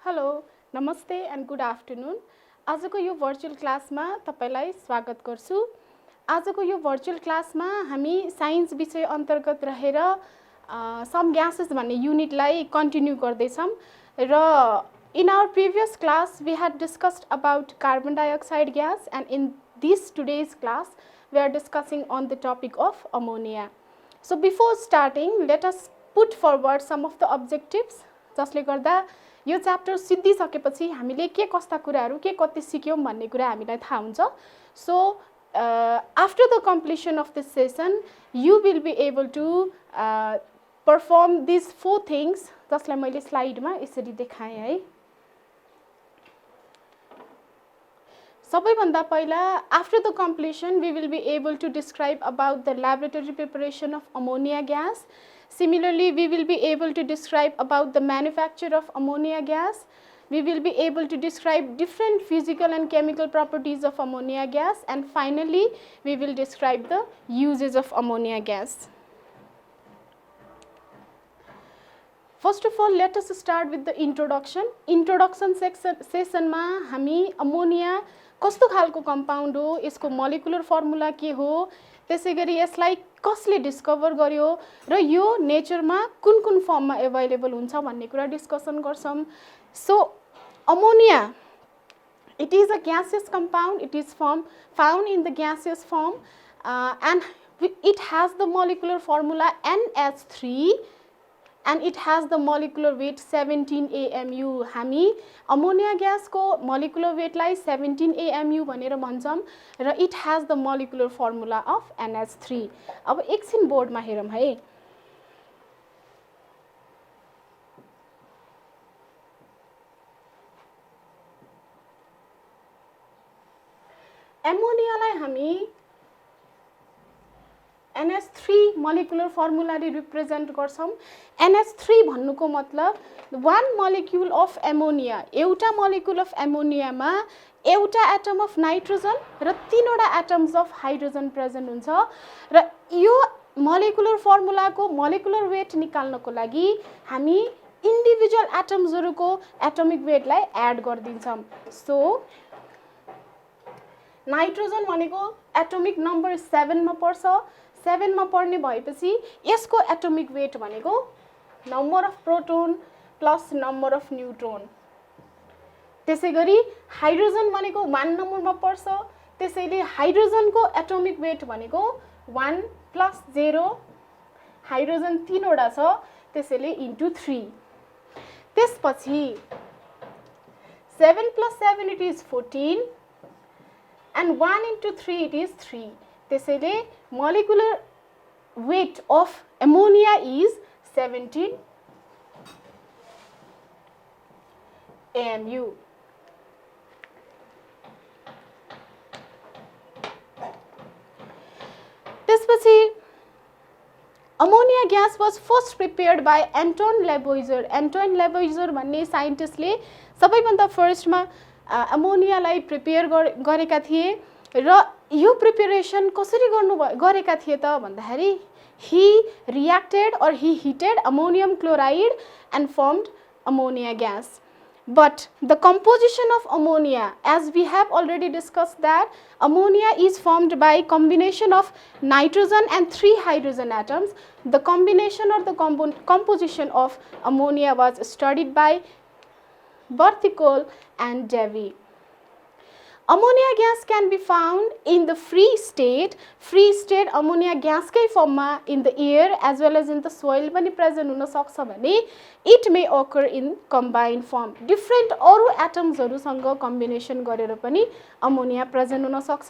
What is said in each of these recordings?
Hello नमस्ते and good afternoon आजको यो भर्चुअल क्लासमा तपाईलाई स्वागत गर्छु आजको यो भर्चुअल क्लासमा हामी साइन्स विषय अन्तर्गत रहेर सम ग्यासेस भन्ने युनिटलाई कन्टिन्यू गर्दैछौं र in our previous class we had discussed about carbon dioxide gas and in this today's class we are discussing on the topic of ammonia. So before starting let us put forward some of the objectives जसले गर्दा यो chapter सिद्धिसकेपछि हामीले के कस्ता कुराहरु के कति सिक्यौं भन्ने कुरा हामीलाई थाहा हुन्छ so after the completion of this session you will be able to perform this four things जसलाई मैले स्लाइडमा यसरी देखाएँ है सबैभन्दा पहिला after the completion we will be able to describe about the laboratory preparation of ammonia gas. Similarly, we will be able to describe about the manufacture of ammonia gas. We will be able to describe different physical and chemical properties of ammonia gas. And finally, we will describe the uses of ammonia gas. First of all, let us start with the introduction. Introduction session ma hami ammonia कस्तो खालको compound हो यसको molecular formula के हो त्यसैगरी यसलाई कसले discover गर्यो र यो नेचरमा कुन फर्ममा अवेलेबल हुन्छ भन्ने कुरा डिस्कसन गर्छौं so ammonia it is a gaseous compound it is found in the gaseous form and it has the molecular formula NH3 and it has the molecular weight 17 AMU. हामी अमोनिया ग्यास को molecular weight लाई 17 AMU भनेर भन्छौं र it has the molecular formula of NH3. अब एकछिन बोर्डमा हेरौं है अमोनियालाई हामी NH3 molecular formula ले रिप्रेजेन्ट गर्छौं NH3 भन्नुको मतलब one molecule of ammonia एउटा molecule of ammonia मा एउटा atom of nitrogen र तीनवटा atoms of hydrogen present हुन्छ र यो molecular formula को molecular weight निकाल्नको लागि हामी individual atoms हरुको atomic weight लाई एड गर्दिन्छौं सो नाइट्रोजन भनेको atomic number 7 मा पर्छ 7 मा पर्ने भएपछि यसको एटोमिक वेट भनेको number of proton plus number of neutron त्यसैगरी हाइड्रोजन भनेको 1 नम्बरमा पर्छ त्यसैले हाइड्रोजनको एटोमिक वेट भनेको 1 प्लस 0 हाइड्रोजन तीनवटा छ त्यसैले इन्टु 3 त्यसपछि 7 plus 7 it is 14 and 1 into 3 it is 3 त्यसैले molecular weight of ammonia is 17 AMU. त्यसपछि ammonia gas was first prepared by Anton Lavoisier. Anton Lavoisier भन्ने साइन्टिस्टले सबैभन्दा फर्स्टमा अमोनिया लाई प्रिपेयर गरेका थिए र यो प्रिपरेसन कसरी गरेका थिए त भन्दाखेरि he reacted or he heated ammonium chloride and formed ammonia gas. But the composition of ammonia, as we have already discussed that ammonia is formed by combination of nitrogen and 3 hydrogen atoms. The combination or the composition of ammonia was studied by Berthiaucourt and Davy. Ammonia gas can be found in the free state ammonia gas kai form ma in the air as well as in the soil pani present huna सक्छ भने it may occur in combined form different अरु atoms हरु सँग combination गरेर पनि ammonia present हुन सक्छ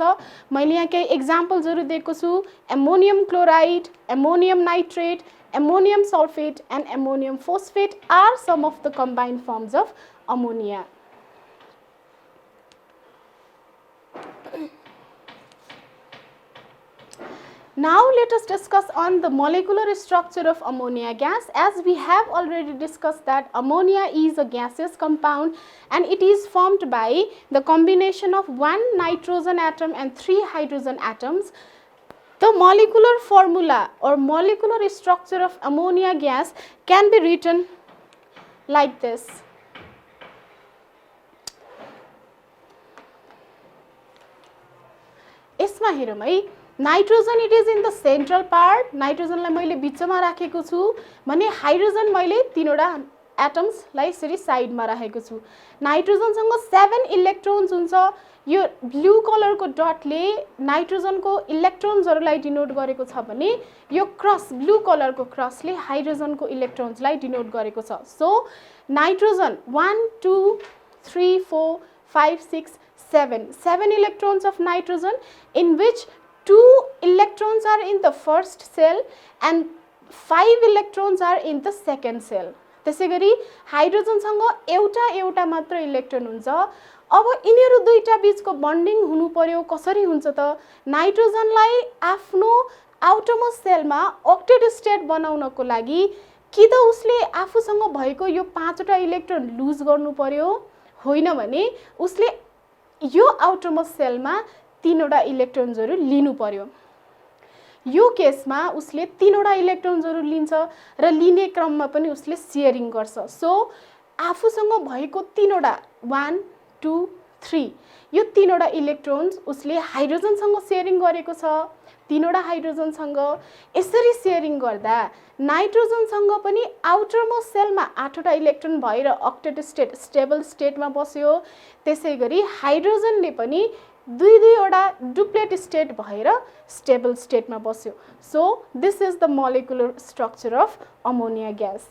मैले यहाँ केही examples हरु दिएको छु ammonium chloride ammonium nitrate ammonium sulfate and ammonium phosphate are some of the combined forms of ammonia. Now let us discuss on the molecular structure of ammonia gas. As we have already discussed that ammonia is a gaseous compound and it is formed by the combination of 1 nitrogen atom and 3 hydrogen atoms. The molecular formula or molecular structure of ammonia gas can be written like this. यसमा हेरौँ है, nitrogen it is in the central part, नाइट्रोजनलाई मैले बिचमा राखेको छु भने hydrogen मैले तीनवटा एटम्सलाई यसरी साइडमा राखेको छु। नाइट्रोजनसँग 7 इलेक्ट्रोन्स हुन्छ। यो ब्लू कलरको डटले नाइट्रोजनको इलेक्ट्रोन्सहरूलाई डिनोट गरेको छ भने यो क्रस ब्लू कलरको क्रसले हाइड्रोजनको इलेक्ट्रोन्सलाई डिनोट गरेको छ। So nitrogen 1 2 3 4 5 6 7 electrons of nitrogen, in which 2 electrons are in the first cell and 5 electrons are in the second cell. त्यसैगरी हाइड्रोजनसँग एउटा मात्र इलेक्ट्रोन हुन्छ। अब यिनीहरू दुईटा बीचको बन्डिङ हुनु पर्यो। कसरी हुन्छ त? नाइट्रोजनलाई आफ्नो आउटरमोस्ट सेलमा ऑक्टेट स्टेट बनाउनको लागि कि त उसले आफूसँग भएको यो 5वटा इलेक्ट्रोन लुज गर्नु पर्यो, होइन भने उसले यो आउटरमोस्ट सेलमा 3वटा इलेक्ट्रोन्सहरू लिनु पर्यो। यो केसमा उसले 3वटा इलेक्ट्रोन्सहरू लिन्छ र लिने क्रममा पनि उसले शेयरिङ गर्छ। सो आफूसँग भएको 3वटा 1 2 3 यो 3वटा इलेक्ट्रोन्स उसले हाइड्रोजनसँग शेयरिङ गरेको छ। 3वटा हाइड्रोजनसँग यसरी शेयरिङ गर्दा नाइट्रोजनसँग पनि आउटरमोस्ट सेलमा 8वटा इलेक्ट्रोन भएर ऑक्टेट स्टेट स्टेबल स्टेटमा बस्यो। त्यसैगरी हाइड्रोजनले पनि 2-2वटा डुप्लेट स्टेट भएर स्टेबल स्टेटमा बस्यो। So this is the molecular structure of ammonia gas.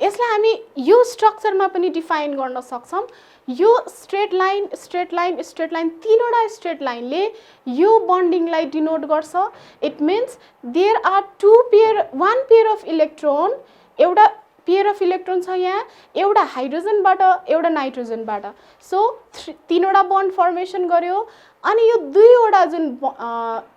यसलाई हामी यो स्ट्रक्चरमा पनि डिफाइन गर्न सक्छौं। यो स्ट्रेट लाइन तीनवटा स्ट्रेट लाइनले यो बन्डिङलाई डिनोट गर्छ। It means there are one pair of electron, एउटा पेयर अफ इलेक्ट्रोन छ यहाँ, एउटा हाइड्रोजनबाट एउटा नाइट्रोजनबाट। सो 3वटा बन्ड फर्मेसन गर्यो अनि यो 2वटा जुन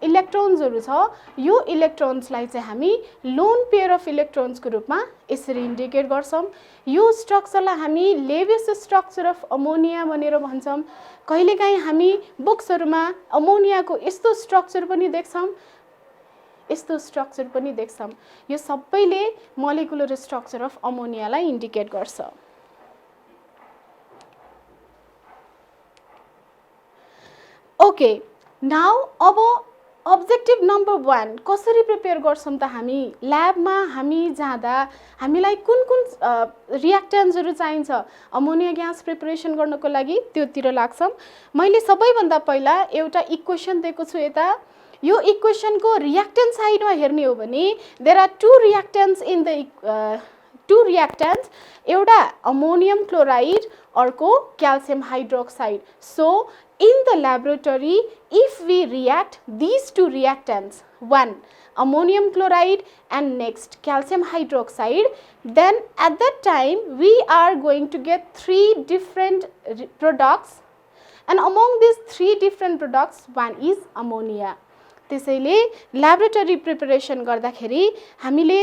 इलेक्ट्रोन्सहरू छ यो इलेक्ट्रोन्सलाई चाहिँ हामी लोन पेयर अफ इलेक्ट्रोन्सको रूपमा यसरी इन्डिकेट गर्छौं। यो स्ट्रक्चरलाई हामी लेविस स्ट्रक्चर अफ अमोनिया भनेर भन्छौं। कहिलेकाहीँ हामी बुक्सहरुमा अमोनियाको यस्तो स्ट्रक्चर पनि देख्छौं, यस्तो स्ट्रक्चर पनि देख्छौं। यो सबैले मोलिकुलर स्ट्रक्चर अफ अमोनियालाई इन्डिकेट गर्छ। ओके, नाउ अब अब्जेक्टिभ नम्बर 1 कसरी प्रिपेयर गर्छौं त? हामी ल्याबमा हामी जाँदा हामीलाई कुन कुन रिएक्टेन्ट्सहरु चाहिन्छ अमोनिया ग्यास प्रिपरेसन गर्नको लागि त्योतिर लाग्छौं। मैले सबैभन्दा पहिला एउटा इक्वेसन दिएको छु यता। यो इक्वेसनको रिएक्टेन्ट साइडमा हेर्ने हो भने देयर आर 2 रिएक्टेन्ट्स इन द 2 रिएक्टेन्ट्स, एउटा अमोनियम क्लोराइड, अर्को calcium hydroxide. So in the laboratory, if we react these 2 reactants, one ammonium chloride and next calcium hydroxide, then at that time we are going to get 3 different products, and among these 3 different products one is ammonia. त्यसैले laboratory preparation गर्दाखेरि हामीले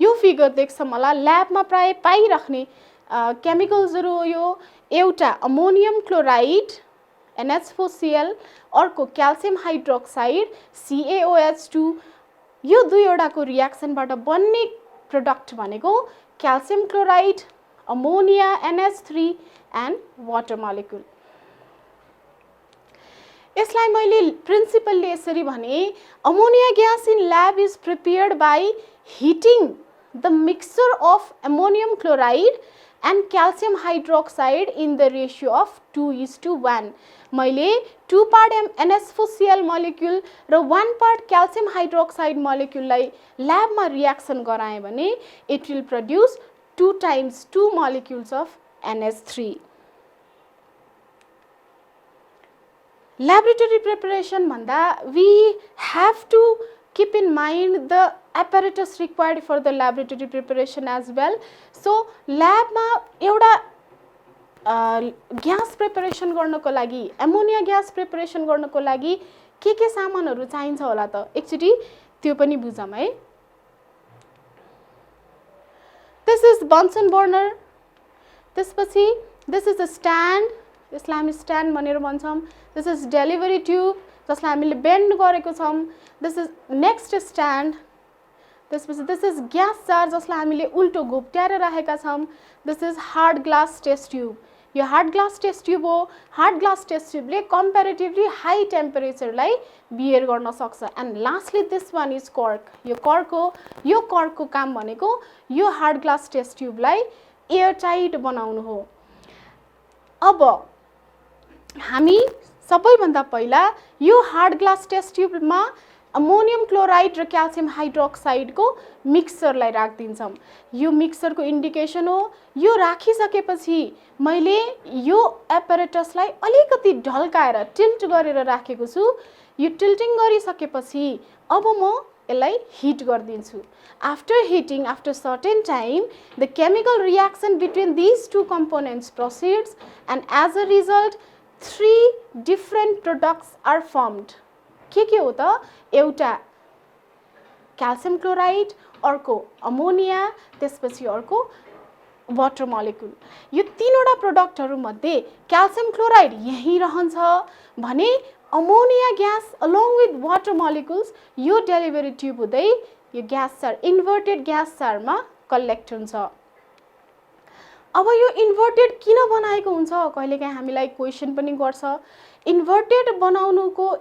यो figure देख्छौं होला, ल्याबमा प्राय पाइराख्ने केमिकल्सहरु हो। यो एउटा अमोनियम क्लोराइड NH4Cl, अर्को क्याल्सियम हाइड्रोक्साइड CaOH2। यो दुईवटाको रिएक्सनबाट बन्ने प्रोडक्ट भनेको calcium chloride, ammonia NH3 and water molecule. यसलाई मैले प्रिन्सिपलले यसरी भने, ammonia gas in lab is prepared by heating the mixture of ammonium chloride and calcium hydroxide in the ratio of 2:1. मैले 2 part NH4Cl molecule र 1 part calcium hydroxide molecule लाई ल्याबमा reaction गराए भने it will produce 2 times 2 molecules of NH3. Laboratory preparation भन्दा we have to keep in mind the apparatus required for the laboratory preparation as well. So lab मा एउटा gas preparation गर्नको लागि, ammonia gas preparation गर्नको लागि के सामानहरु चाहिन्छ होला त? एकचोटी त्यो पनि बुझौं है। This is Bunsen burner. त्यसपछि this is a stand, यसलाई हामी स्ट्यान्ड भनेर भन्छौं। This is delivery tube, जसलाई हामीले बेन्ड गरेको छौं। This is next stand. त्यसपछि दिस इज ग्यास जार जसलाई हामीले उल्टो घोप्ट्याएर राखेका छौँ. This is hard glass test tube. यो हार्ड ग्लास टेस्ट ट्युब हो. हार्ड ग्लास टेस्ट ट्युबले कम्पेरिटिभली हाई टेम्परेचरलाई बियर गर्न सक्छ. And lastly this one is cork. यो कर्क हो. यो कर्कको काम भनेको यो हार्ड ग्लास टेस्ट ट्युबलाई एयर टाइट बनाउनु हो. अब हामी सबैभन्दा पहिला यो हार्ड ग्लास टेस्ट ट्युबमा अमोनियम क्लोराइड र क्याल्सियम हाइड्रोक्साइडको मिक्सचरलाई राखिदिन्छौँ. यो मिक्सचरको इन्डिकेसन हो. यो राखिसकेपछि मैले यो एपरेटसलाई अलिकति ढल्काएर टिल्ट गरेर राखेको छु. यो टिल्टिङ गरिसकेपछि अब म यसलाई हिट गरिदिन्छु. After heating, after certain time, the chemical reaction between these two components proceeds and as a result 3 different products are formed. के हो त? एउटा क्याल्सियम क्लोराइड, अर्को अमोनिया, त्यसपछि अर्को वाटर मोलिक्युल. यो तीनवटा प्रोडक्टहरूमध्ये क्याल्सियम क्लोराइड यहीँ रहन्छ भने ammonia gas along with water molecules यो डेलिभरी ट्युब हुँदै यो ग्यास चार, इन्भर्टेड ग्यास चारमा कलेक्ट हुन्छ. अब यो इन्भर्टेड किन बनाएको हुन्छ? कहिलेकाहीँ हामीलाई क्वेसन पनि गर्छ. इन्भर्टेड बनाउनुको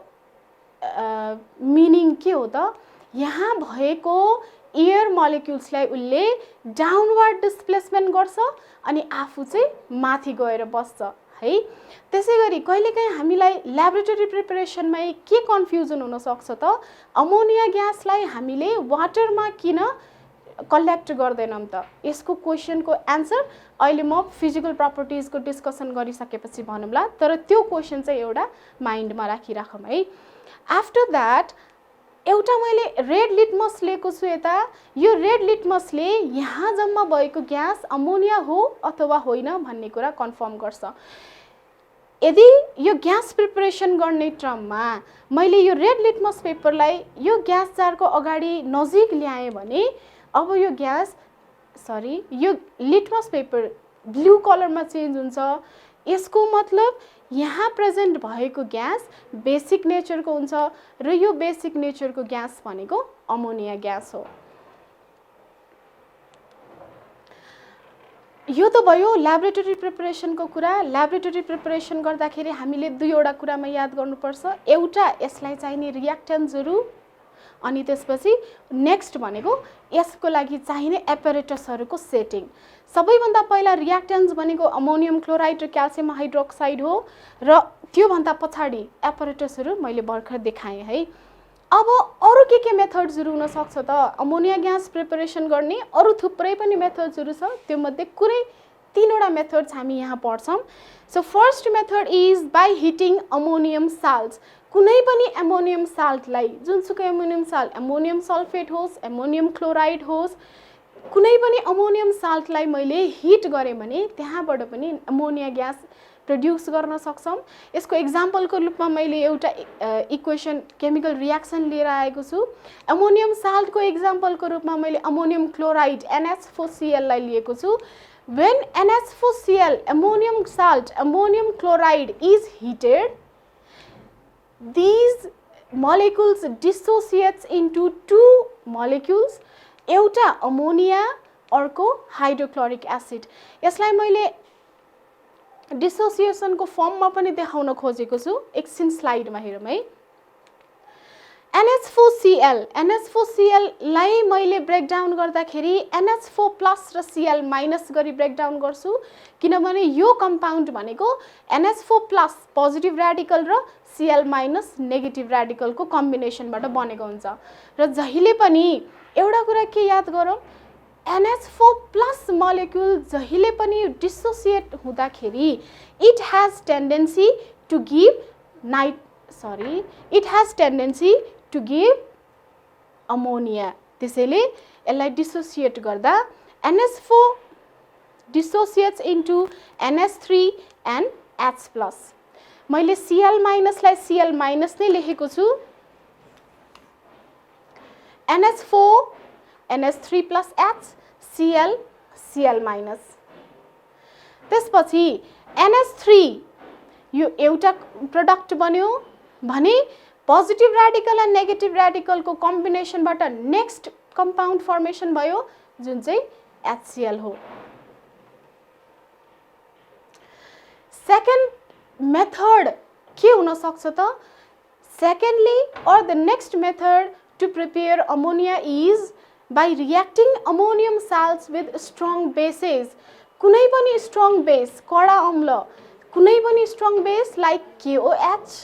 मिनिङ के हो त? यहाँ भएको एयर मोलिक्युल्सलाई उसले डाउनवर्ड डिस्प्लेसमेन्ट गर्छ अनि आफू चाहिँ माथि गएर बस्छ है. त्यसै गरी कहिलेकाहीँ हामीलाई ल्याबोरेटरी प्रिपरेसनमै के कन्फ्युजन हुनसक्छ त? अमोनिया ग्यासलाई हामीले वाटरमा किन कलेक्ट गर्दैनौँ त? यसको क्वेसनको एन्सर अहिले म फिजिकल प्रपर्टिजको डिस्कसन गरिसकेपछि भनौँला. तर त्यो क्वेसन चाहिँ एउटा माइन्डमा राखिराखौँ है. आफ्टर द्याट एउटा मैले रेड लिटमस लिएको छु यता. यो रेड लिटमसले यहाँ जम्मा भएको ग्यास अमोनिया हो अथवा होइन भन्ने कुरा कन्फर्म गर्छ. यदि यो ग्यास प्रिपरेसन गर्ने क्रममा मैले यो रेड लिटमस पेपरलाई यो ग्यास जारको अगाडि नजिक ल्याएँ भने अब यो यो लिटमस पेपर ब्लू कलरमा चेन्ज हुन्छ. यसको मतलब यहाँ प्रेजेन्ट भएको ग्यास बेसिक नेचरको हुन्छ र यो बेसिक नेचरको ग्यास भनेको अमोनिया ग्यास हो. यो त भयो ल्याबोरेटरी प्रिपरेसनको कुरा. ल्याबोरेटरी प्रिपरेसन गर्दाखेरि हामीले दुईवटा कुरामा याद गर्नुपर्छ. एउटा यसलाई चाहिने रियाक्टेन्ट्सहरू अनि त्यसपछि नेक्स्ट भनेको यसको लागि चाहिने एपरेटसहरूको सेटिङ. सबैभन्दा पहिला रियाक्टेन्ट्स भनेको अमोनियम क्लोराइड र क्याल्सियम हाइड्रोक्साइड हो र त्योभन्दा पछाडि एपरेटसहरू मैले भर्खर देखाएँ है. अब अरू के मेथड्सहरू हुनसक्छ त? अमोनिया ग्यास प्रिपरेसन गर्ने अरू थुप्रै पनि मेथड्सहरू छ. त्योमध्ये कुनै 3वटा मेथड्स हामी यहाँ पढ्छौँ. So first method is by heating ammonium salts. कुनै पनि एमोनियम साल्टलाई, जुनसुकै एमोनियम साल्ट, एमोनियम सल्फेट होस्, एमोनियम क्लोराइड होस्, कुनै पनि अमोनियम साल्टलाई मैले हिट गरेँ भने त्यहाँबाट पनि अमोनिया ग्यास प्रड्युस गर्न सक्छौँ. यसको एक्जाम्पलको रूपमा मैले एउटा इक्वेसन केमिकल रियाक्सन लिएर आएको छु. एमोनियम साल्टको एक्जाम्पलको रूपमा मैले अमोनियम क्लोराइड NH4Cl लाई लिएको छु. When NH4Cl, ammonium salt, ammonium chloride is heated, these molecules dissociates into two molecules. एउटा अमोनिया, अर्को हाइड्रोक्लोरिक एसिड. यसलाई मैले डिसोसिएसनको फर्ममा पनि देखाउन खोजेको छु. एकछिन स्लाइडमा हेरौँ है. NH4Cl लाई मैले ब्रेकडाउन गर्दाखेरि NH4+ र Cl- गरी ब्रेकडाउन गर्छु किनभने यो कम्पाउन्ड भनेको NH4+ पोजिटिभ र्याडिकल र Cl- नेगेटिभ र्याडिकलको कम्बिनेसनबाट बनेको हुन्छ. र जहिले पनि एउटा कुरा के याद गरौँ, NH4+ मोलिक्युल जहिले पनि डिसोसिएट हुँदाखेरि it has tendency to give ammonia. त्यसैले यसलाई डिसोसिएट गर्दा NH4 dissociates into NH3 and H+. मैले Cl- लाई Cl- नै लेखेको छु. NH4 NH3+ H, Cl- त्यसपछि NH3 यो एउटा प्रोडक्ट बन्यो भने पोजिटिभ र्याडिकल र नेगेटिभ र्याडिकलको कम्बिनेसनबाट नेक्स्ट कम्पाउन्ड फर्मेसन भयो जुन चाहिँ HCl हो। सेकेन्ड मेथड के हुन सक्छ त? Secondly or the next method to prepare ammonia is by reacting ammonium salts with strong bases. कुनै पनि strong base, कडा अम्ल, कुनै पनि strong base like KOH,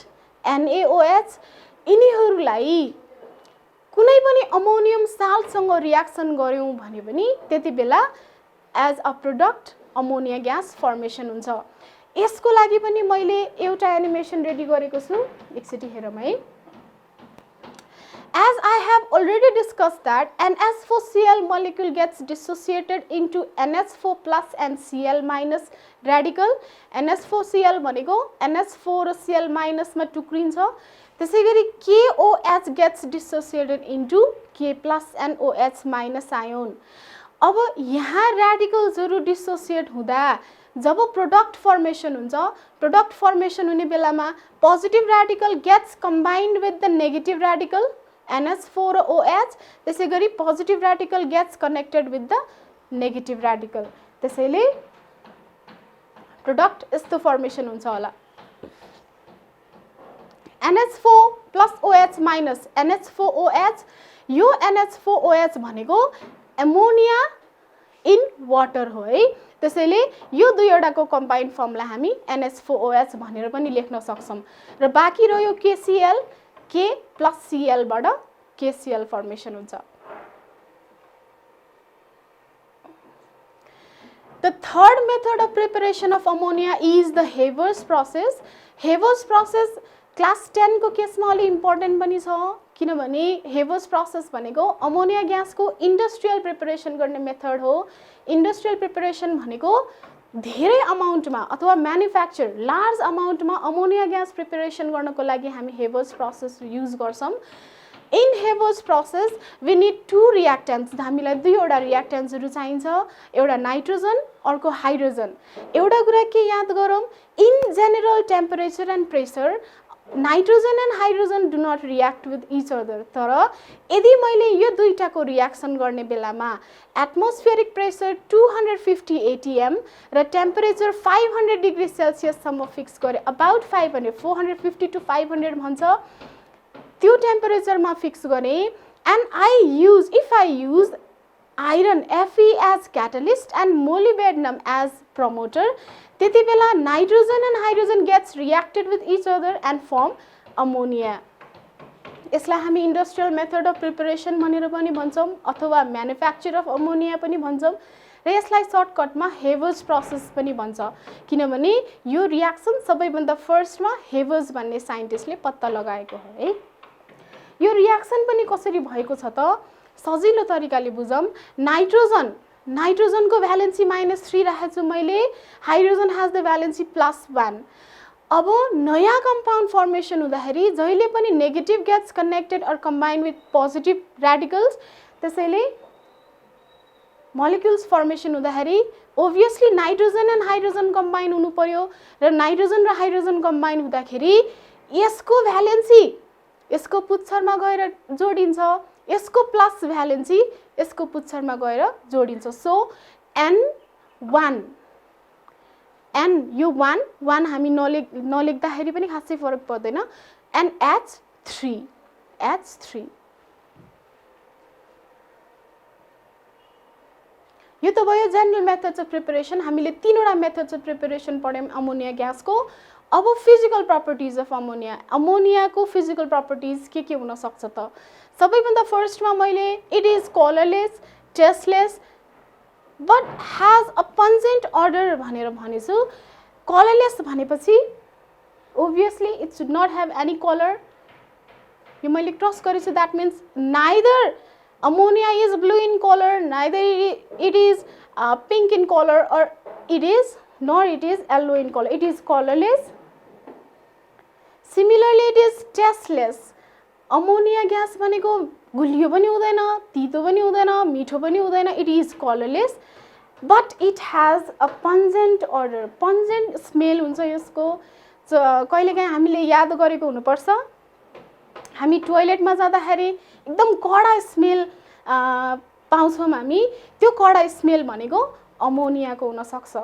NaOH, यिनीहरूलाई कुनै पनि अमोनियम साल्टसँग रियाक्सन गर्यौं भने पनि त्यति बेला as a product ammonia gas formation हुन्छ। यसको लागि पनि मैले एउटा एनिमेसन रेडी गरेको छु, एकचोटी हेरौँ है। As I have already discussed that NH4Cl molecule gets dissociated into NH4 plus and Cl minus radical. NH4Cl भनेको NH4 र Cl minus मा टुक्रिन्छ। त्यसैगरी KOH gets dissociated into K plus and OH minus ion. अब यहाँ radicalsहरु dissociate हुँदा जब product formation हुन्छ, product formation हुने बेलामा positive radical gets combined with the negative radical NH4 र OH, त्यसैगरी positive radical gets connected with the negative radical. त्यसैले product यस्तो फर्मेसन हुन्छ होला। NH4 plus OH minus NH4OH, यो NH4OH भनेको एमोनिया इन वाटर हो है। त्यसैले यो दुईवटाको कम्बाइन्ड फर्मलाई हामी NH4OH भनेर पनि लेख्न सक्छौं र बाँकी रह्यो KCl, K plus Cl बाट KCl फर्मेसन हुन्छ। The third method of preparation of ammonia is the Haber's process. Haber's process class 10 को केसमा अलि इम्पोर्टेन्ट पनि छ, किनभने हेबर्स प्रोसेस भनेको अमोनिया ग्यासको इन्डस्ट्रियल प्रिपरेसन गर्ने मेथड हो। इन्डस्ट्रियल प्रिपरेसन भनेको धेरै अमाउन्टमा अथवा म्यानुफ्याक्चर लार्ज अमाउन्टमा अमोनिया ग्यास प्रिपरेसन गर्नको लागि हामी हेबर्स प्रोसेस युज गर्छौं। In Haber's process we need two reactants, हामीलाई दुईवटा रिएक्टेन्ट्सहरु चाहिन्छ, एउटा नाइट्रोजन अर्को हाइड्रोजन। एउटा कुरा के याद गरौँ, in general temperature and pressure nitrogen and hydrogen do not react with each other. तर यदि मैले यो दुईटाको रियाक्सन गर्ने बेलामा एटमोस्फियरिक प्रेसर 250 atm र टेम्परेचर 500 डिग्री सेल्सियस सम्म फिक्स गरे, अबाउट 500 450 to 500 भन्छ, त्यो टेम्परेचरमा फिक्स गरे and if I use iron Fe as catalyst and molybdenum as promoter, त्यति बेला nitrogen and hydrogen gets reacted with each other and form ammonia. यसलाई हामी इन्डस्ट्रियल मेथड अफ प्रिपरेसन भनेर पनि भन्छौं अथवा म्यानुफ्याक्चर अफ अमोनिया पनि भन्छौं र यसलाई सर्टकटमा हेबर्स प्रोसेस पनि भन्छ, किनभने यो रिएक्सन सबैभन्दा फर्स्टमा हेबर्स भन्ने साइन्टिस्टले पत्ता लगाएको हो है। यो रिएक्सन पनि कसरी भएको छ त, सजिलो तरिकाले बुझौं। नाइट्रोजन को भ्यालेन्सी -3 राखेको छु मैले, हाइड्रोजन हैज द भ्यालेन्सी +1। अब नयाँ कम्पाउन्ड फर्मेसन हुँदाखेरि जहिले पनि negative gets connected or combined with positive radicals, त्यसैले मोलिक्युल्स फर्मेसन हुँदाखेरि obviously nitrogen and hydrogen combine हुनु पर्यो र नाइट्रोजन र हाइड्रोजन कम्बाइन हुँदाखेरि यसको भ्यालेन्सी यसको पुच्छरमा गएर जोडिन्छ, यसको प्लस भ्यालेन्सी यसको पुच्छरमा गएर जोडिन्छ। सो N1 यो 1 हामी नलेख्दाखेरि पनि खासै फरक पर्दैन, एन्ड H3 यो त भयो जनरल मेथड्स अफ प्रिपरेसन। हामीले तीनवटा मेथड्स अफ प्रिपरेसन पढ्यौं अमोनिया ग्यासको। अब फिजिकल प्रपर्टीज अफ अमोनियाको फिजिकल प्रपर्टीज के हुन सक्छ त? सबैभन्दा फर्स्टमा मैले it is colourless, tasteless but has a pungent odour भनेर भनेछु। कलरलेस भनेपछि obviously it should not have any colour, यो मैले क्रस गरेछु, that means neither ammonia is blue in color, neither it is pink in color, or it is yellow in color, it is colorless. Similarly it is tasteless. Ammonia gas भनेको गुलियो पनि हुँदैन, तीतो पनि हुँदैन, मिठो पनि हुँदैन, it is colorless but it has a pungent odor, pungent smell हुन्छ यसको। कहिलेकाहीँ हामीले याद गरेको हुनुपर्छ, हामी टोयलेटमा जाँदाखेरि एकदम कडा स्मेल पाउँछौँ हामी, त्यो कडा स्मेल भनेको अमोनियाको हुन सक्छ।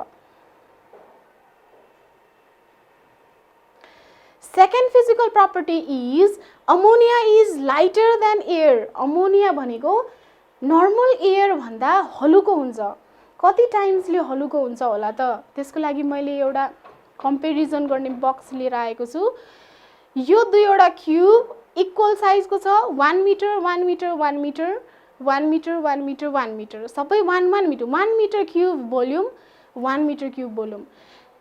Second physical property is ammonia is lighter than air. Ammonia भनेको नर्मल एयर भन्दा हलुको हुन्छ। कति टाइम्सले हलुको हुन्छ होला त? त्यसको लागि मैले एउटा कम्पेरिजन गर्ने बक्स लिएर आएको छु। यो दुईवटा क्युब इक्वल साइजको छ, 1 metre 1 metre 1 metre 1 metre 1 metre 1 metre, सबै 1 metre, 1 metre cube volume 1 metre cube volume.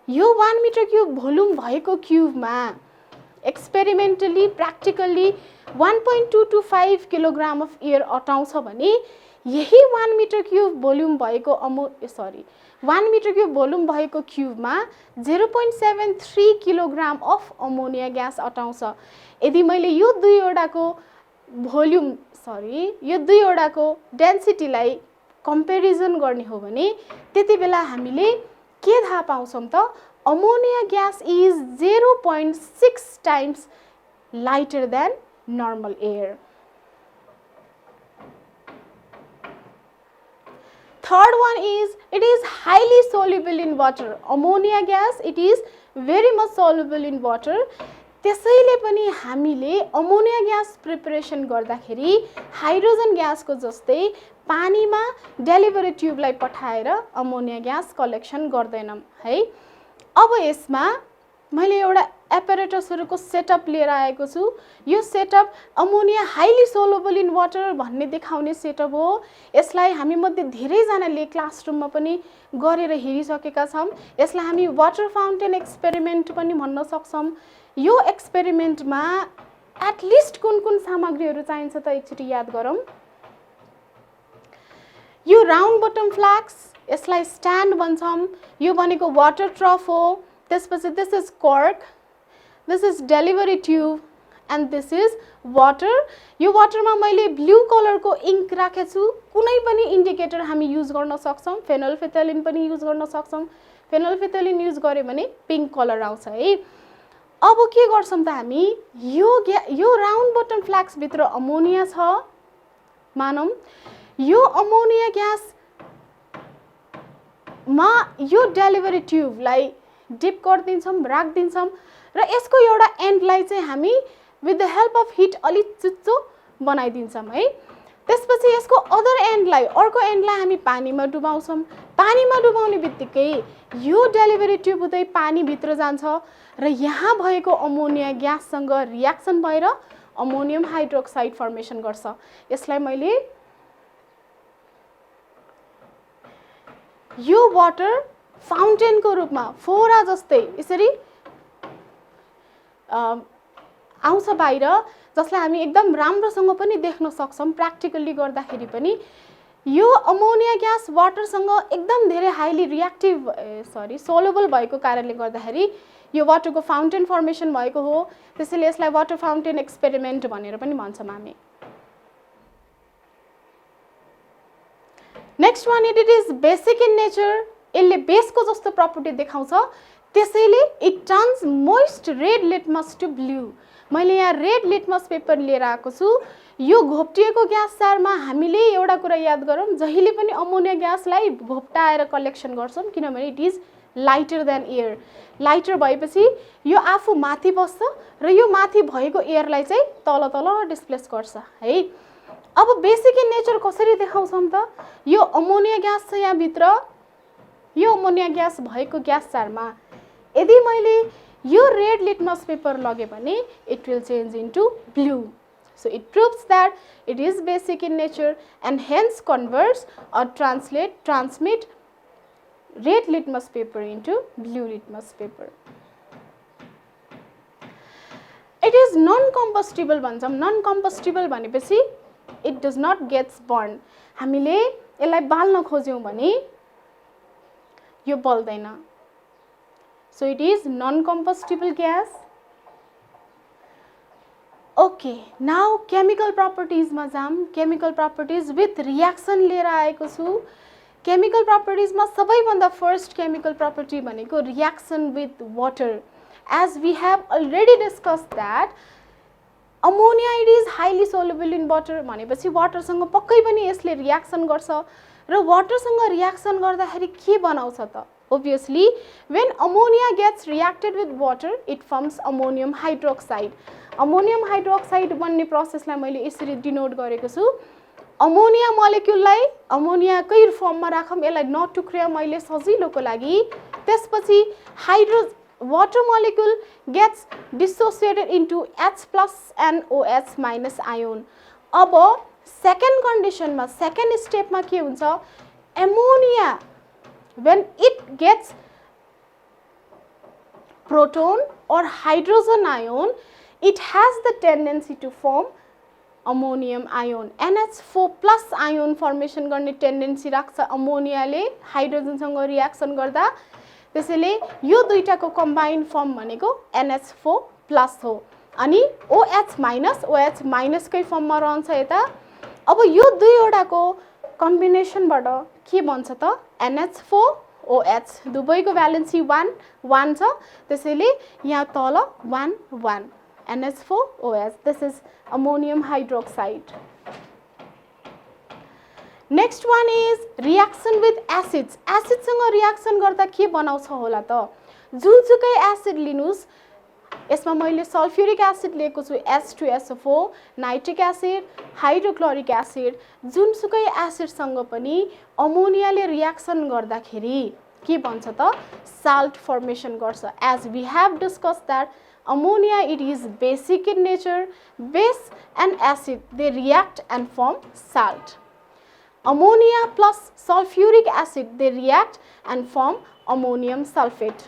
यो 1 मिटर क्युब भोल्युम भएको क्युबमा experimentally practically 1.225 kilogram of air अटाउँछ भने यही 1 मिटर क्युब भोल्युम भएको 1 मिटर क्युब भोल्युम भएको क्युबमा 0.73 किलोग्राम अफ अमोनिया ग्यास अटाउँछ। यदि मैले यो दुईवटाको डेन्सिटीलाई कम्पेरिजन गर्ने हो भने त्यति बेला हामीले के थाहा पाउँछौँ त? Ammonia gas is 0.6 times lighter than normal air. Third one is it is highly soluble in water. Ammonia gas, it is very much soluble in water. त्यसैले पनि हामीले अमोनिया ग्यास प्रिपरेसन गर्दाखेरि हाइड्रोजन ग्यासको जस्तै पानीमा डेलिभरी ट्युबलाई पठाएर ammonia gas collection गर्दैनौँ है। अब यसमा मैले एउटा एपरेटसहरुको सेटअप लिएर आएको छु। यो setup ammonia highly soluble in water भन्ने देखाउने सेटअप हो। यसलाई हामी मध्ये धेरै जनाले क्लासरुममा पनि गरेर हेरिसकेका छौं। यसलाई हामी वाटर फाउन्टेन एक्सपेरिमेन्ट पनि भन्न सक्छौं। यो एक्सपेरिमेन्टमा एटलिस्ट कुन सामग्रीहरु चाहिन्छ त एकचोटी याद गरौँ। यो राउन्ड बटम फ्लास्क, यसलाई स्ट्यान्ड भन्छौं। यो भनेको वाटर ट्रफ हो। त्यसपछि दिस इज कर्क, this is delivery tube and this is water. यो वाटरमा मैले ब्लू कलर को इंक राखेको छु। कुनै पनि इन्डिकेटर हामी युज गर्न सक्छौं। फेनोल्फिथलिन पनि युज गर्न सक्छौं। फेनोल्फिथलिन युज गरे भने पिंक कलर आउँछ है। अब के गर्छौं त हामी, यो राउन्ड बटम फ्लास्क भित्र अमोनिया छ मानौं। यो अमोनिया ग्यास मा यो डेलिभरी ट्युबलाई डिप गर्दिन्छौं, राख्दिन्छौं र यसको एउटा एन्डलाई चाहिँ हामी with the help of heat अलि चुच्चो बनाइदिन्छौं है। त्यसपछि यसको अदर एन्डलाई, अर्को एन्डलाई हामी पानीमा डुबाउँछौं। पानीमा डुबाउने बित्तिकै यो डेलिभरी ट्युब हुँदै पानी भित्र जान्छ र यहाँ भएको अमोनिया ग्याससँग रियाक्सन भएर अमोनियम हाइड्रोक्साइड फर्मेसन गर्छ। यसलाई मैले यो वाटर फाउन्टेन को रूपमा फोरा जस्तै यसरी आउँछ बाहिर, जसलाई हामी एकदम राम्रोसँग पनि देख्न सक्छौं। प्र्याक्टिकली गर्दाखेरि पनि यो अमोनिया ग्यास वाटरसँग एकदम धेरै हाइली सोलुबल भएको कारणले गर्दाखेरि यो वाटरको फाउन्टेन फर्मेसन भएको हो। त्यसैले यसलाई वाटर फाउन्टेन एक्सपेरिमेन्ट भनेर पनि भन्छौं हामी। Next one, it is basic in nature. यसले बेसको जस्तो प्रपर्टी देखाउँछ। त्यसैले it turns moist red litmus to blue. मैले यहाँ रेड लिटमस पेपर लिएर आएको छु। यो घोप्टिएको ग्यास सारमा हामीले एउटा कुरा याद गरौँ, जहिले पनि अमोनिया ग्यासलाई घोप्टाएर कलेक्सन गर्छौं, किनभने it is lighter than air. Lighter भएपछि यो आफू माथि बस्छ र यो माथि भएको एयरलाई चाहिँ तल तल डिस्प्लेस गर्छ है। अब बेसिक इन नेचर कसरी देखाउँछौं त? यो अमोनिया ग्यास छ यहाँ भित्र, यो अमोनिया ग्यास भएको ग्यास सारमा यदि मैले यो रेड लिटमस पेपर लगे भने it will change into blue. So it proves that it is basic in nature and hence converts or transmit red litmus paper into blue litmus paper. It is non-combustible भन्छौं। non-combustible भनेपछि it does not gets burned. हामीले यसलाई बाल्न खोज्यौं भने यो बल्दैन। So it is non-combustible gas. Okay, now chemical properties मा जाम। chemical properties with reaction लिएर आएको छु। chemical properties मा सबैभन्दा first chemical property भनेको reaction with water. As we have already discussed that ammonia it is highly soluble in water भनेपछि वाटरसँग पक्कै पनि यसले रियाक्सन गर्छ र वाटरसँग रियाक्सन गर्दाखेरि के बनाउँछ त obviously when ammonia gets reacted with water it forms ammonium hydroxide ammonium hydroxide बन्ने प्रोसेसलाई मैले यसरी डिनोट गरेको छु अमोनिया मोलेक्युललाई अमोनियाकै फर्ममा राखौं यसलाई नटुक्र्या मैले सजिलोको लागि त्यसपछि water molecule gets dissociated into H plus and OH minus ion अब सेकेन्ड कन्डिसनमा सेकेन्ड स्टेपमा के हुन्छ ammonia when it gets proton or hydrogen ion it has the tendency to form ammonium ion NH4 plus ion formation गर्ने tendency राख्छ अमोनियाले हाइड्रोजनसँग reaction गर्दा त्यसैले यो दुईटाको combined form भनेको NH4 plus हो अनि OH माइनस कै फर्ममा रहन्छ यता अब यो दुईवटाको कम्बिनेसनबाट के बन्छ त NH4 OH दुवैको भ्यालेन्सी 1 1 छ त्यसैले यहाँ तल 1 1 NH4 OH this is ammonium hydroxide next one is reaction with acids acid सँग रियाक्सन गर्दा के बनाउँछ होला त जुनसुकै एसिड लिनुस् यसमा मैले सल्फ्युरिक एसिड लिएको छु H2SO4 nitric acid hydrochloric acid जुनसुकै एसिड सँग पनि अमोनियाले रियाक्सन गर्दाखेरि के बन्छ त साल्ट फर्मेसन गर्छ as we have discussed that ammonia it is basic in nature base and acid they react and form salt ammonia plus sulfuric acid they react and form ammonium sulfate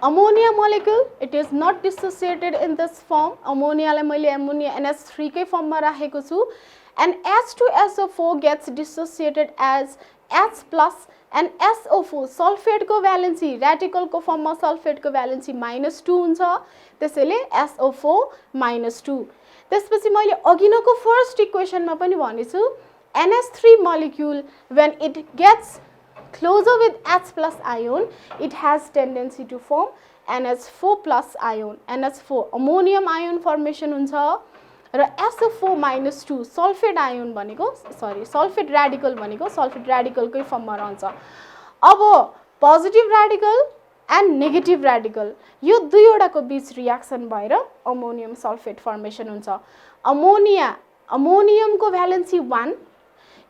ammonia molecule it is not dissociated in this form ammonia लाई मैले ammonia NH3 कै फर्ममा राखेको छु and H2SO4 gets dissociated as H plus and SO4 sulphate को valency radical को फर्ममा sulphate को भ्यालेन्सी -2 हुन्छ त्यसैले SO4 -2 त्यसपछि मैले अघिनको फर्स्ट इक्वेशनमा पनि भनेछु NH3 molecule when it gets closer with H plus ion it has tendency to form NH4 plus ion NH4 ammonium ion formation हुन्छ र SO4 -2 सल्फेट आयोन भनेको सल्फेट रेडिकल भनेको सल्फेट रेडिकल कै फर्ममा रहन्छ अब positive radical and negative radical यो दुईवटाको बीच रियाक्सन भएर अमोनियम सल्फेट फर्मेसन हुन्छ अमोनियमको भ्यालेन्सी 1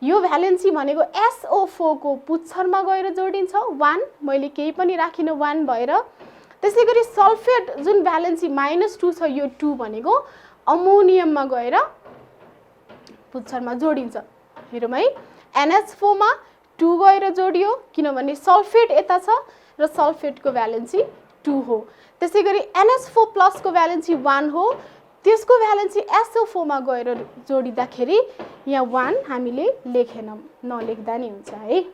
यो भ्यालेन्सी भनेको SO4 को पुच्छरमा गएर जोडिन्छ 1 मैले केही पनि राखिन 1 भएर त्यसैगरी सल्फेट जुन भ्यालेन्सी -2 छ यो 2 भनेको अमोनियममा गएर पुच्छरमा जोडिन्छ हेरौँ है NH4 मा 2 गएर जोडियो किनभने सल्फेट यता छ र सल्फेटको भ्यालेन्सी 2 हो त्यसैगरी NH4 प्लस को भ्यालेन्सी 1 हो त्यसको भ्यालेन्सी SO4 मा गएर जोडिदाखेरि यहाँ 1 हामीले लेखेनौं नलेख्दा नि हुन्छ है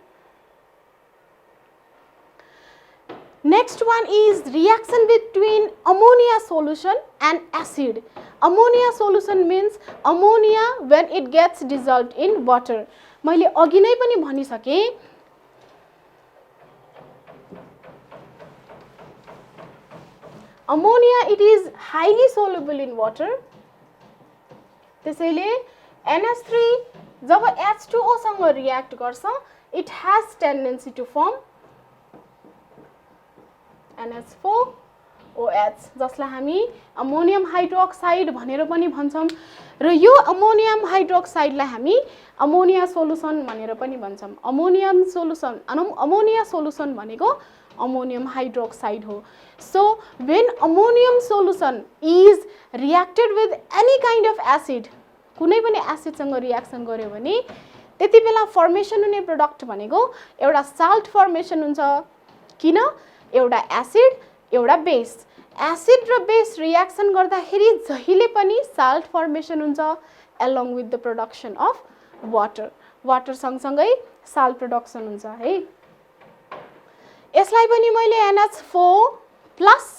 Next one is reaction between ammonia solution and acid. Ammonia solution means ammonia when it gets dissolved in water. मैले अघि नै पनि भनिसके ammonia it is highly soluble in water. त्यसैले NH3 जब H2O सँग रियाक्ट गर्छ it has tendency to form NH4 OH जसलाई हामी अमोनियम हाइड्रोक्साइड भनेर पनि भन्छौं र यो अमोनियम हाइड्रोक्साइडलाई हामी अमोनिया सोलुसन भनेर पनि भन्छौं अमोनिया सोलुसन भनेको अमोनियम हाइड्रोक्साइड हो so when ammonium solution is reacted with any kind of acid कुनै पनि एसिड सँग रिएक्सन गर्यो भने त्यतिबेला फर्मेसन हुने प्रोडक्ट भनेको एउटा साल्ट फर्मेसन हुन्छ किन एउटा एसिड एउटा बेस एसिड र बेस रिएक्सन गर्दाखेरि जहिले पनि साल्ट फर्मेसन हुन्छ along with the production of water सँगसँगै साल्ट प्रोडक्सन हुन्छ है यसलाई पनि मैले NH4 प्लस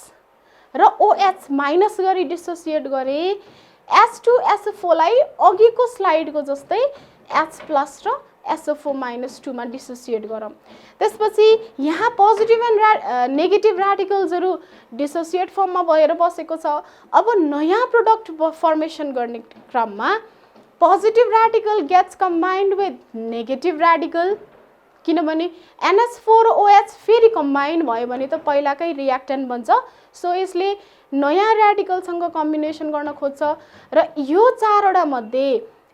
र OH माइनस गरी डिसोसिएट गरे H2SO4 लाई अघिको स्लाइडको जस्तै H प्लस र SO4 - 2 मा डिसोसिएट गरौँ। त्यसपछि यहाँ पोजिटिभ एन्ड नेगेटिभ र्याडिकल्सहरू डिसोसिएट फर्ममा भएर बसेको छ। अब नयाँ प्रोडक्ट फर्मेसन गर्ने क्रममा positive radical gets combined with negative radical, किनभने NH4OH फेरि कम्बाइन भयो भने त पहिलाकै रियाक्टेन्ट बन्छ। सो यसले नयाँ र्याडिकलसँग कम्बिनेसन गर्न खोज्छ र यो चारवटा मध्ये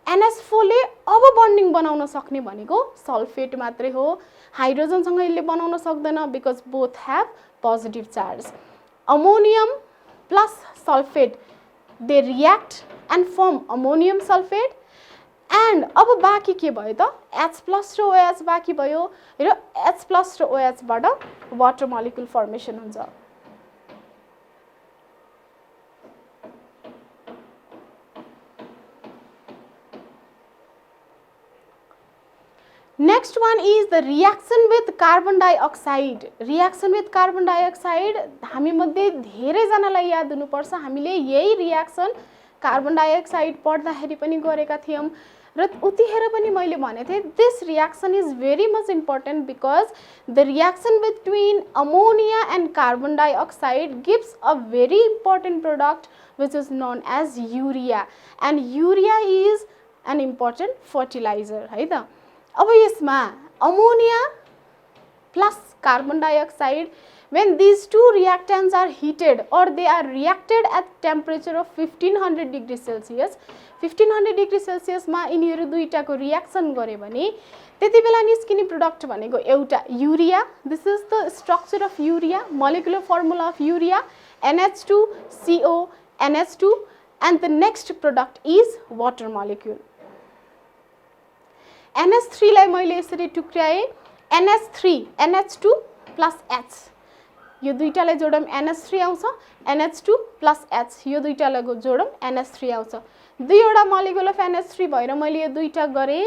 NH4 ले अब बन्डिङ बनाउन सक्ने भनेको सल्फेट मात्रै हो। हाइड्रोजनसँग यसले बनाउन सक्दैन because both have positive charge. Ammonium plus sulphate they react and form ammonium sulphate. And अब बाँकी के भयो त H+ र OH बाँकी भयो र H+ र OH बाट वाटर मोलिक्युल फर्मेसन हुन्छ। Next one is the reaction with carbon dioxide. Reaction with carbon dioxide हामी मध्ये धेरै जनालाई याद हुनुपर्छ, हामीले यही रियाक्सन कार्बन डाइअक्साइड पढ्दाखेरि पनि गरेका थियौं र उतिखेर पनि मैले भने थिए this reaction is very much important because the reaction between ammonia and carbon dioxide gives a very important product which is known as urea, and urea is an important fertilizer है त। अब यसमा ammonia plus carbon dioxide, when these two reactants are heated or they are reacted at temperature of 1500 degrees Celsius, 1500 degrees Celsius मा यिनीहरु दुईटाको reaction गरे भने त्यतिबेला निस्किने product भनेको एउटा urea. This is the structure of urea, molecular formula of urea NH2CO NH2, and the next product is water molecule। NH3 लाई मैले यसरी टुक्र्याए, NH3 NH2 plus H, यो दुईटालाई जोडम NH3 आउँछ, NH2 plus H यो दुईटालाई जोडम NH3 आउँछ। दुईवटा मोलिकुल अफ NH3 भएर मैले यो दुईटा गरे।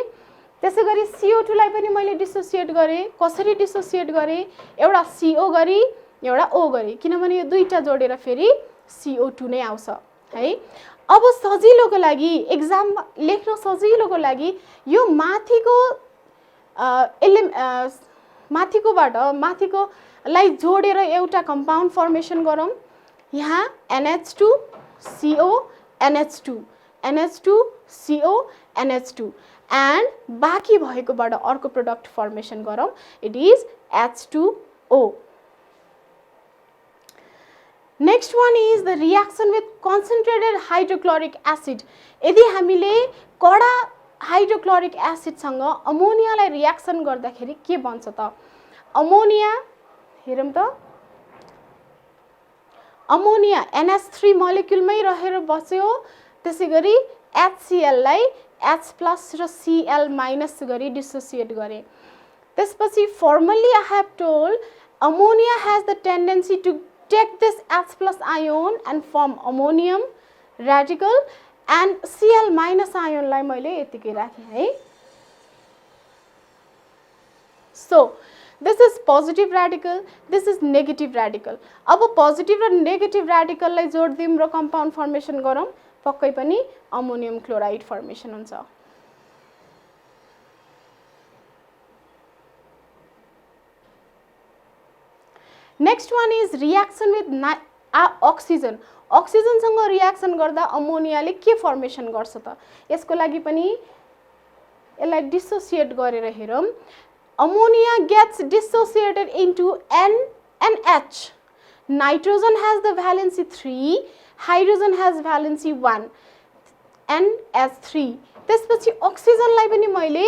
त्यसैगरी CO2 लाई पनि मैले डिसोसिएट गरे। कसरी डिसोसिएट गरे? एउटा CO गरी एउटा O गरी, किनभने यो दुईटा जोडेर फेरि CO2 नै आउँछ है। अब सजिलोको लागि एक्जाम लेख्न सजिलोको लागि यो माथिको लाई जोडेर एउटा कम्पाउन्ड फर्मेसन गरौँ। यहाँ NH2CO NH2 NH2CO NH2 and बाँकी भएकोबाट अर्को प्रोडक्ट फर्मेसन गरौँ। It is H2O। Next one is the reaction with concentrated hydrochloric acid. यदि हामीले कडा हाइड्रोक्लोरिक एसिडसँग अमोनियालाई रियाक्सन गर्दाखेरि के बन्छ त? अमोनिया हेरौँ त, अमोनिया NH3 मोलिक्युलमै रहेर बस्यो। त्यसैगरी HCl लाई H+ र Cl- गरी डिसोसिएट गरे। त्यसपछि formally I have told ammonia has the tendency to take this H+ ion and form ammonium radical, and Cl- ion लाई मैले यतिकै राखेँ है। So this is positive radical, this is negative radical। अब positive र negative र्याडिकललाई जोड दिउँ र कम्पाउन्ड फर्मेसन गरौँ, पक्कै पनि अमोनियम क्लोराइड फर्मेसन हुन्छ। Next one is reaction with oxygen. अक्सिजनसँग रियाक्सन गर्दा अमोनियाले के फर्मेसन गर्छ त? यसको लागि पनि यसलाई डिसोसिएट गरेर हेरौँ। Ammonia gets dissociated into N and H. Nitrogen has the valency 3, hydrogen has valency 1, NH3। त्यसपछि अक्सिजनलाई पनि मैले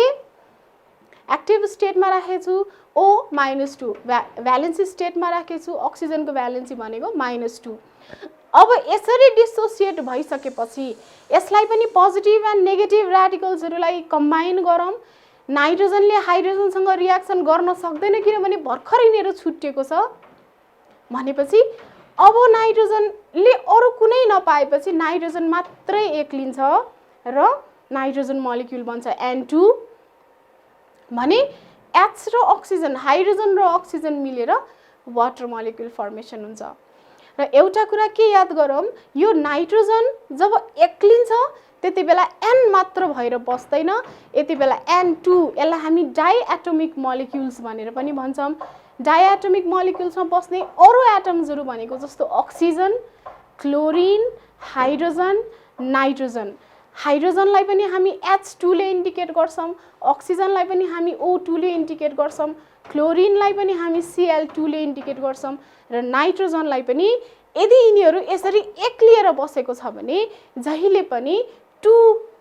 एक्टिभ स्टेटमा राखेछु O-2, भ्यालेन्सी स्टेटमा राखेछु। अक्सिजनको भ्यालेन्सी भनेको -2। अब यसरी डिसोसिएट भइसकेपछि यसलाई पनि पोजिटिभ एन्ड नेगेटिभ र्याडिकल्सहरूलाई कम्बाइन गरौँ। नाइट्रोजनले हाइड्रोजनसँग रियाक्सन गर्न सक्दैन किनभने भर्खरै नेरो छुट्टिएको छ भनेपछि अब नाइट्रोजनले अरु कुनै नपाएपछि नाइट्रोजन मात्रै एक्लिन्छ र नाइट्रोजन मोलिक्युल बन्छ N2 भने H र अक्सिजन, हाइड्रोजन र अक्सिजन मिलेर वाटर मोलिक्युल फर्मेसन हुन्छ। र एउटा कुरा के याद गरौँ, यो नाइट्रोजन जब एक्लिन्छ त्यति बेला N मात्र भएर बस्दैन, यति बेला N2, यसलाई हामी डाइएटोमिक मोलिक्युल्स भनेर पनि भन्छौँ। डाइएटोमिक मोलिक्युल्समा बस्ने अरू एटम्सहरू भनेको जस्तो अक्सिजन, क्लोरिन, हाइड्रोजन, नाइट्रोजन। हाइड्रोजनलाई पनि हामी H2 ले इन्डिकेट गर्छौँ, अक्सिजनलाई पनि हामी O2 ले इन्डिकेट गर्छौँ, क्लोरिनलाई पनि हामी Cl2 ले इन्डिकेट गर्छौँ र नाइट्रोजनलाई पनि यदि यिनीहरू यसरी एक्लिएर बसेको छ भने जहिले पनि 2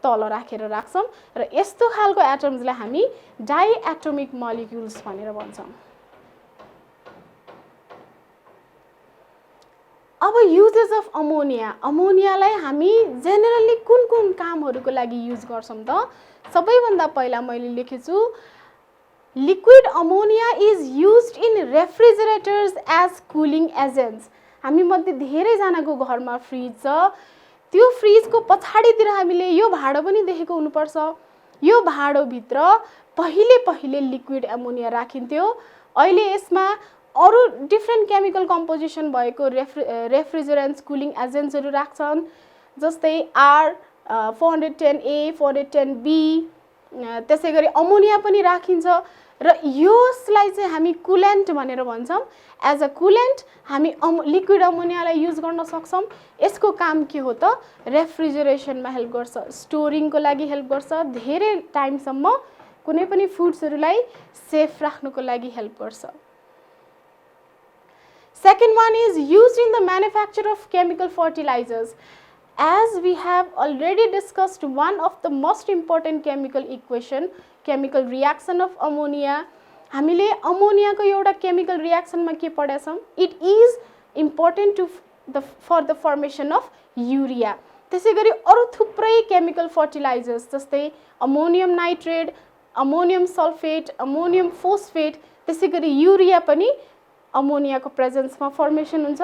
तल राखेर राख्छौँ र यस्तो खालको एटम्सलाई हामी डाइएटोमिक मोलिक्युल्स भनेर भन्छौँ। अब युजेस अफ अमोनिया, अमोनियालाई हामी जेनरली कुन कुन कामहरूको लागि युज गर्छौँ त? सबैभन्दा पहिला मैले लेखेछु liquid ammonia is used in refrigerators as cooling agents. हामी मध्ये धेरैजनाको घरमा फ्रिज छ, त्यो फ्रिजको पछाडितिर हामीले यो भाँडो पनि देखेको हुनुपर्छ। यो भाँडोभित्र पहिले लिक्विड अमोनिया राखिन्थ्यो, अहिले यसमा अरू डिफ्रेन्ट केमिकल कम्पोजिसन भएको रेफ्रिजरेन्ट्स कुलिङ एजेन्ट्सहरू राख्छन्, जस्तै R410A, 410B, त्यसै गरी अमोनिया पनि राखिन्छ र यसलाई चाहिँ हामी कुलेन्ट भनेर भन्छौँ। एज अ कुलेन्ट हामी लिक्विड अमोनियालाई युज गर्न सक्छौँ। यसको काम के हो त? रेफ्रिजरेसनमा हेल्प गर्छ, स्टोरिङको लागि हेल्प गर्छ, धेरै टाइमसम्म कुनै पनि फुड्सहरूलाई सेफ राख्नको लागि हेल्प गर्छ। Second one is used in the manufacture of chemical fertilizers. As we have already discussed one of the most important chemical reaction of ammonia, हामीले अमोनियाको एउटा केमिकल रियाक्सनमा के पढेछौँ? It is important for the formation of urea. त्यसै गरी अरू थुप्रै chemical fertilizers जस्तै ammonium nitrate, ammonium sulphate, ammonium phosphate, त्यसै गरी युरिया पनि अमोनियाको प्रेजेन्समा फर्मेसन हुन्छ,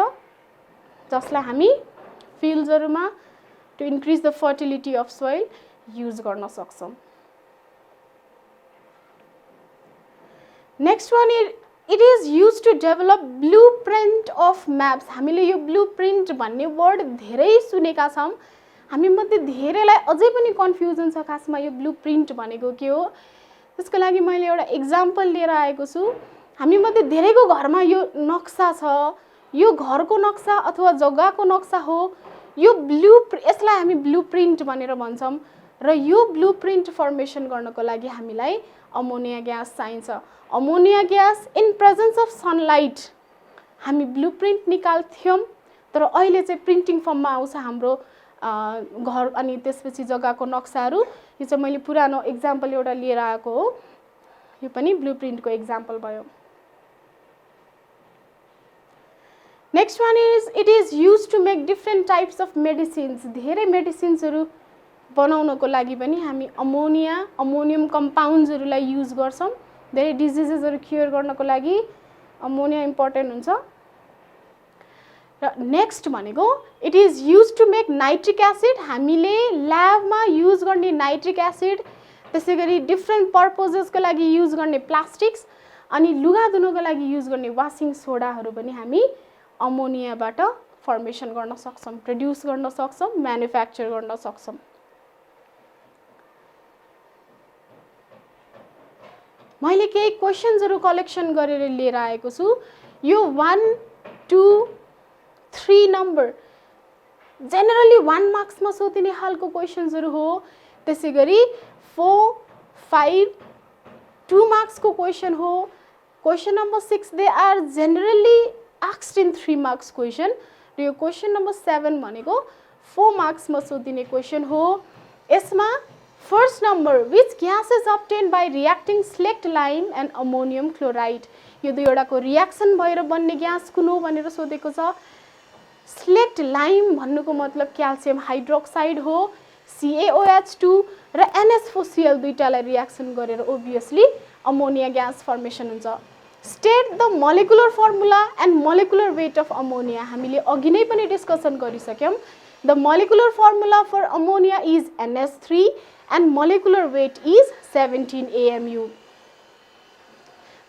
जसलाई हामी फिल्ड्सहरूमा to increase the fertility of soil use गर्न सक्छौँ। Next one it is use to develop blue print of maps. हामीले यो ब्लू प्रिन्ट भन्ने वर्ड धेरै सुनेका छौँ, हामी मध्ये धेरैलाई अझै पनि कन्फ्युजन छ खासमा यो ब्लू प्रिन्ट भनेको के हो। त्यसको लागि मैले एउटा इक्जाम्पल लिएर आएको छु। हामी मध्ये धेरैको घरमा यो नक्सा छ, यो घरको नक्सा अथवा जग्गाको नक्सा हो, यो यसलाई हामी ब्लू प्रिन्ट भनेर भन्छौँ र यो ब्लू प्रिन्ट फर्मेसन गर्नको लागि हामीलाई अमोनिया ग्यास चाहिन्छ। Ammonia gas in presence of sunlight हामी ब्लू प्रिन्ट निकाल्थ्यौँ, तर अहिले चाहिँ प्रिन्टिङ फर्ममा आउँछ हाम्रो घर अनि त्यसपछि जग्गाको नक्साहरू। यो चाहिँ मैले पुरानो इक्जाम्पल एउटा लिएर आएको हो, यो पनि ब्लू प्रिन्टको इक्जाम्पल भयो। Next one is it is use to make different types of medicines. धेरै मेडिसिन्सहरू बनाउनको लागि पनि हामी अमोनियम कम्पाउन्ड्सहरूलाई युज गर्छौँ। धेरै डिजिजेसहरू क्योर गर्नको लागि अमोनिया इम्पोर्टेन्ट हुन्छ। र नेक्स्ट भनेको it is use to make nitric acid. हामीले ल्याबमा युज गर्ने नाइट्रिक एसिड, त्यसै गरी डिफ्रेन्ट पर्पजेसको लागि युज गर्ने प्लास्टिक्स अनि लुगा धुनको लागि युज गर्ने वासिङ सोडाहरू पनि हामी अमोनियाबाट फर्मेसन गर्न सक्छौँ, प्रड्युस गर्न सक्छौँ, म्यानुफ्याक्चर गर्न सक्छौँ। मैले केही क्वेसन्सहरू कलेक्सन गरेर लिएर आएको छु। यो 1, 2, 3 नम्बर जेनरली 1 मार्क्समा सोधिने खालको क्वेसन्सहरू हो। त्यसै गरी 4, 5 2 मार्क्सको क्वेसन हो। Question number 6 they are generally asked in 3 marks question र यो क्वेसन नम्बर 7 भनेको 4 मार्क्समा सोधिने क्वेसन हो। यसमा first number which gas is obtained by reacting slaked lime and ammonium chloride। यो दुईवटाको रियाक्सन भएर बन्ने ग्यास कुन हो भनेर सोधेको छ। स्लेक्ड लाइम भन्नुको मतलब क्याल्सियम हाइड्रोक्साइड हो, CaOH2 र NH4Cl दुईटालाई रियाक्सन गरेर ओभियसली अमोनिया ग्यास फर्मेसन हुन्छ। State the molecular formula and molecular weight of ammonia. हामीले अघि नै पनि डिस्कसन गरिसक्यौँ। The molecular formula for ammonia is NH3 and molecular weight is 17 AMU।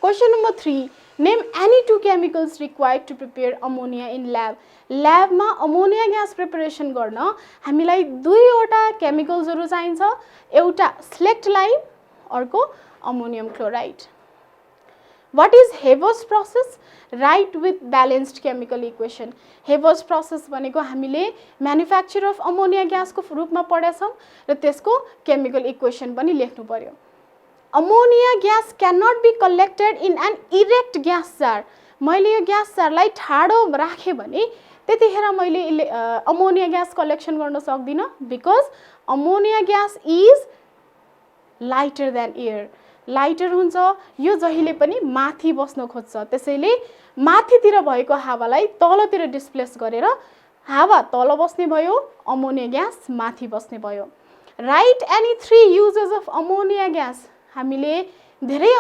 Question number 3 name any 2 chemicals required to prepare ammonia in lab. ल्याबमा ammonia gas preparation गर्न हामीलाई 2 वटा केमिकल्सहरु चाहिन्छ, एउटा सेलेक्ट लाइन, अर्को ammonium chloride. What is Haber's process? Write with balanced chemical equation. Haber's process भनेको हामीले म्यानुफ्याक्चर अफ अमोनिया ग्यासको रूपमा पढेछौं र त्यसको केमिकल इक्वेसन पनि लेख्नु पर्यो. Ammonia gas cannot be collected in an erect gas jar. मैले यो ग्यास जारलाई ठाडो राखे भने त्यतिखेर मैले अमोनिया ग्यास कलेक्सन गर्न सक्दिन, because ammonia gas is lighter than air. Lighter हुन्छ, यो जहिले पनि माथि बस्न खोज्छ, त्यसैले माथितिर भएको हावालाई तलतिर डिस्प्लेस गरेर हावा तल बस्ने भयो, अमोनिया ग्यास माथि बस्ने भयो. Right any 3 uses of ammonia gas. हामीले धेरै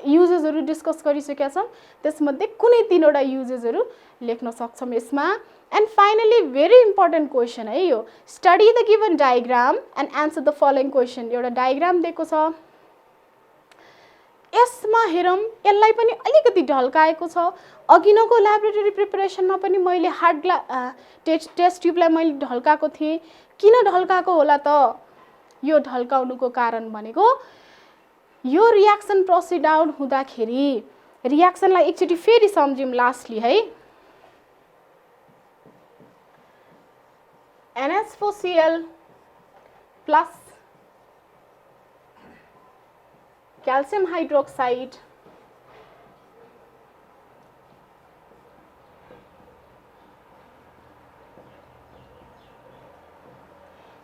युजेसहरु डिस्कस गरिसकेका छौं, त्यसमध्ये कुनै 3 वटा युजेसहरु लेख्न सक्छौं यसमा. And finally very important question है यो, study the given diagram and answer the following question. एउटा डायग्राम दिएको छ, यसमा हेरौं, यसलाई पनि अलिकति ढल्काएको छ. अघिनको ल्याबोरेटरी प्रिपरेसनमा पनि मैले हार्ड टेस्ट ट्युबलाई मैले ढल्काएको थिएँ. किन ढल्काएको होला त? यो ढल्काउनुको कारण भनेको यो रियाक्सन प्रोसिड आउट हुँदाखेरि रियाक्सनलाई एकचोटी फेरि सम्झौं लास्टली है. NH4Cl प्लस क्याल्सियम हाइड्रोक्साइड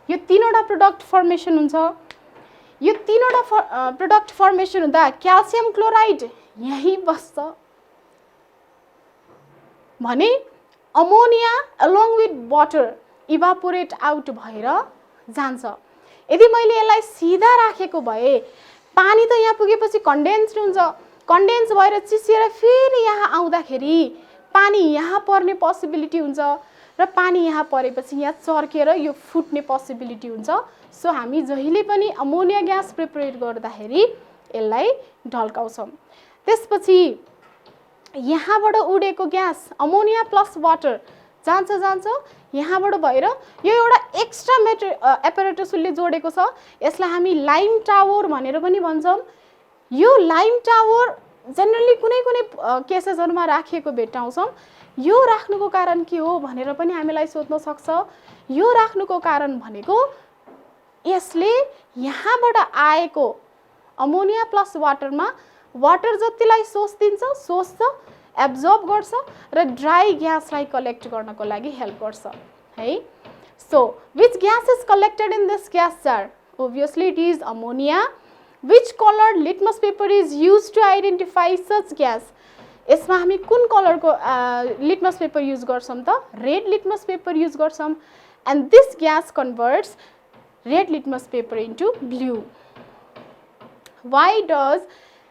यो 3 वटा प्रोडक्ट फर्मेसन हुन्छ. यो 3 वटा प्रोडक्ट फर्मेसन हुँदा क्याल्सियम क्लोराइड यही बस्छ भने ammonia along with water evaporate out भएर जान्छ. यदि मैले यसलाई सिधा राखेको भए पानी त यहाँ पुगेपछि कन्डेन्स्ड हुन्छ, कन्डेन्स भएर चिसिएर फेरि यहाँ आउँदाखेरि पानी यहाँ पर्ने पोसिबिलिटी हुन्छ र पानी यहाँ परेपछि यहाँ चर्केर यो फुट्ने पोसिबिलिटी हुन्छ. सो हामी जहिले पनि अमोनिया ग्यास प्रिपेयर गर्दाखेरि यसलाई ढल्काउँछौं. त्यसपछि यहाँबाट उडेको ग्यास अमोनिया प्लस वाटर जान्छ यहाँबाट भएर यो एउटा एक्स्ट्रा एपरेटसले जोडेको छ. यसलाई हामी लाइम टावर भनेर पनि भन्छौं. यो लाइम टावर जनरली कुनै केसेसहरुमा राखिएको भेट्टाउँछौं. यो राख्नुको कारण के हो भनेर पनि हामीलाई सोध्न सक्छ. यो राख्नुको कारण भनेको यसले यहाँबाट आएको अमोनिया प्लस वाटरमा वाटर जतिलाई सोच्छ एब्जर्ब गर्छ र ड्राई ग्यासलाई कलेक्ट गर्नको लागि हेल्प गर्छ है. So which gas is collected in this gas jar? Obviously it is ammonia. Which colored litmus paper is used to identify such gas? यसमा हामी कुन कलरको लिटमस पेपर युज गर्छौं त? रेड लिटमस पेपर युज गर्छौं. and this gas converts red litmus paper into blue. Why does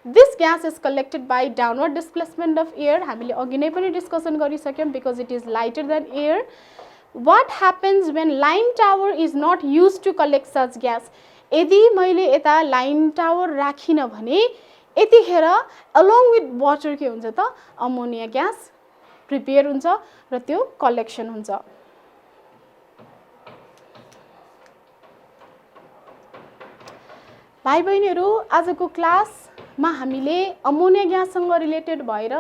this gas is collected by downward displacement of air? हामीले अघि नै पनि discussion गरिसक्यौं, because it is lighter than air. What happens when line tower is not used to collect such gas? यदि मैले यता line tower राखिन भने यतिखेर along with water के हुन्छ त? अमोनिया ग्यास प्रिपेयर हुन्छ र त्यो कलेक्सन हुन्छ. भाइ बहिनीहरु, आजको क्लासमा हामीले अमोनिया ग्याससँग रिलेटेड भएर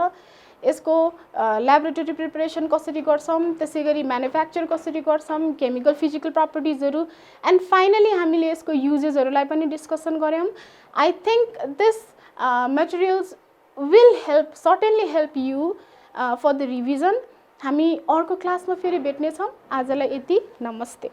यसको ल्याबोरेटरी प्रिपरेसन कसरी गर्छौं, त्यसैगरी म्यानुफ्याक्चर कसरी गर्छौं, केमिकल फिजिकल प्रपर्टिजहरु, एन्ड फाइनली हामीले यसको युजेसहरुलाई पनि डिस्कसन गर्यौं. I think this materials will certainly help you for the revision. हामी अर्को क्लासमा फेरि भेट्ने छौं. आजलाई यति. नमस्ते.